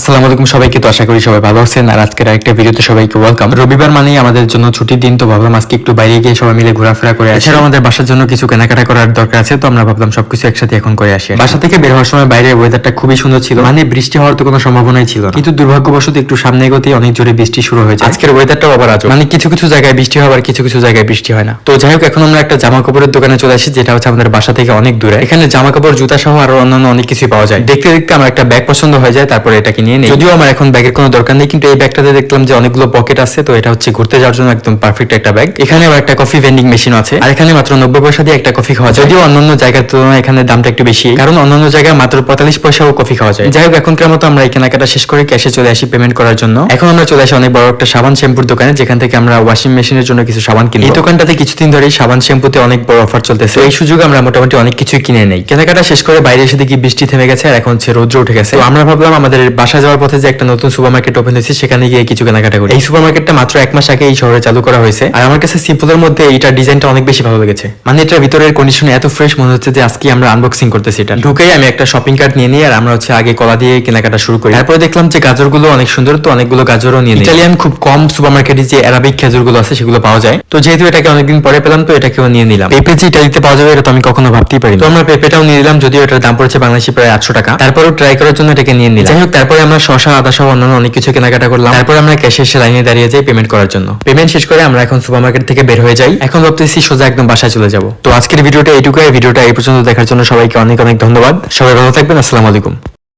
আসসালামু আলাইকুম সবাইকে। তো আশা করি সবাই ভালো আছেন। আর আজকের আরেকটা ভিডিওতে সবাইকে ওয়েলকাম। রবিবার মানেই আমাদের জন্য ছুটির দিন, তো ভাবলাম আজকে একটু বাইরে গিয়ে সবাই মিলে ঘোরাফেরা করে আসি। এছাড়াও আমাদের বাসার জন্য কিছু কেনাকাটা করার দরকার আছে, তো আমরা ভাবলাম সবকিছু একসাথে এখন করে আসি। বাসা থেকে বের হওয়ার সময় বাইরের ওয়েদারটা খুবই সুন্দর ছিল, মানে বৃষ্টি হওয়ার তো কোনো সম্ভাবনাই ছিল না, কিন্তু দুর্ভাগ্যবশত একটু সামনে এগোতেই অনেক জোরে বৃষ্টি শুরু হয়েছে। আজকের ওয়েদারটাও আবার আজব, মানে কিছু কিছু জায়গায় বৃষ্টি হয় আবার কিছু কিছু জায়গায় বৃষ্টি হয় না। তো যাই হোক, এখন আমরা একটা জামা কাপড়ের দোকানে চলে আসি, যেটা হচ্ছে আমাদের বাসা থেকে অনেক দূরে। এখানে জামা কাপড়, জুতা সহ আরো অন্যান্য অনেক কিছুই পাওয়া যায়। দেখতে দেখতে আমার একটা ব্যাগ পছন্দ হয়ে যায়, তারপরে এটাকে নিয়ে নেই। যদিও আমার এখন ব্যাগের কোনো দরকার নেই, কিন্তু এই ব্যাগটাতে দেখলাম যে অনেকগুলো পকেট আছে, তো এটা হচ্ছে ঘুরতে যাওয়ার জন্য একদম পারফেক্ট একটা ব্যাগ। এখানে আবার একটা কফি ভেন্ডিং মেশিন আছে, আর এখানে মাত্র 90 পয়সা দিয়ে একটা কফি খাওয়া যায়। যদিও অন্যান্য জায়গার তুলনায় এখানে দামটা একটু বেশি, কারণ অন্যান্য জায়গায় মাত্র 45 পয়সাও কফি খাওয়া যায়। যাই হোক, এখনকার মতো আমরা এই কেনাকাটা শেষ করে ক্যাশে চলে আসি পেমেন্ট করার জন্য। এখন আমরা চলে আসি অনেক বড় একটা সাবান শ্যাম্পুর দোকানে, যেখান থেকে আমরা ওয়াশিং মেশিনের জন্য কিছু সাবান কিনি। এই দোকানটাতে কিছুদিন ধরেই সাবান শ্যাম্পুতে অনেক বড় অফার চলতেছে, এই সুযোগে আমরা মোটামুটি অনেক কিছুই কিনে নেই। কেনাকাটা শেষ করে বাইরে এসে দেখি বৃষ্টি থেমে গেছে, আর এখন হচ্ছে রৌদ্র উঠে গেছে। তো আমরা ভাবলাম আমাদের বাসা যাওয়ার পথে যে একটা নতুন সুপার মার্কেট ওপেন হয়েছে, সেখানে গিয়ে কিছু কেনাকাটা করি। এই সুপার মার্কেটটা মাত্র 1 মাস আগে এই শহরে চালু করা হয়েছে, আর আমার কাছে সিম্পলের মধ্যে এইটার ডিজাইনটা অনেক বেশি ভালো লেগেছে। মানে এটার ভিতরের কন্ডিশন এত ফ্রেশ, মনে হচ্ছে যে আজকে আমরা আনবক্সিং করতেছি। এটা ঢুকেই আমি একটা শপিং কার্ট নিয়ে নিই, আর আমরা হচ্ছে আগে কলা দিয়ে কেনাকাটা শুরু করি। তারপরে দেখলাম যে গাজরগুলো অনেক সুন্দর, তো অনেকগুলো গাজরও নিয়ে নিই। ইটালিয়ান খুব কম সুপার মার্কেটে যে অ্যারাবিক খেজুরগুলো আছে সেগুলো পাওয়া যায়, তো যেহেতু এটাকে অনেকদিন পরে পেলাম, তো এটাকেও নিয়ে নিলাম। পেঁপে যে ইটালিতে পাওয়া যাবে এটা তো আমি কখনো ভাবতেই পারি। তো আমরা পেঁপেটাও নিয়ে নিলাম, যদিও এটার দাম পড়েছে বাংলাদেশি প্রায় 800 টাকা। তারপরেও ট্রাই করার জন্য এটাকে নিয়ে নিলাম। যাই হোক, তারপরে আমরা শসা, আদা সহ অন্যান্য অনেক কিছু কেনাকাটা করলাম। তারপর আমরা ক্যাশে এসে লাইনে দাঁড়িয়ে যাই পেমেন্ট করার জন্য। পেমেন্ট শেষ করে আমরা এখন সুপার মার্কেট থেকে বের হয়ে যাই। এখন ভাবতেছি সোজা একদম বাসায় চলে যাব। তো আজকের ভিডিওটা এইটুকুই। ভিডিওটা এই পর্যন্ত দেখার জন্য সবাইকে অনেক অনেক ধন্যবাদ। সবাই ভালো থাকবেন। আসসালামু আলাইকুম।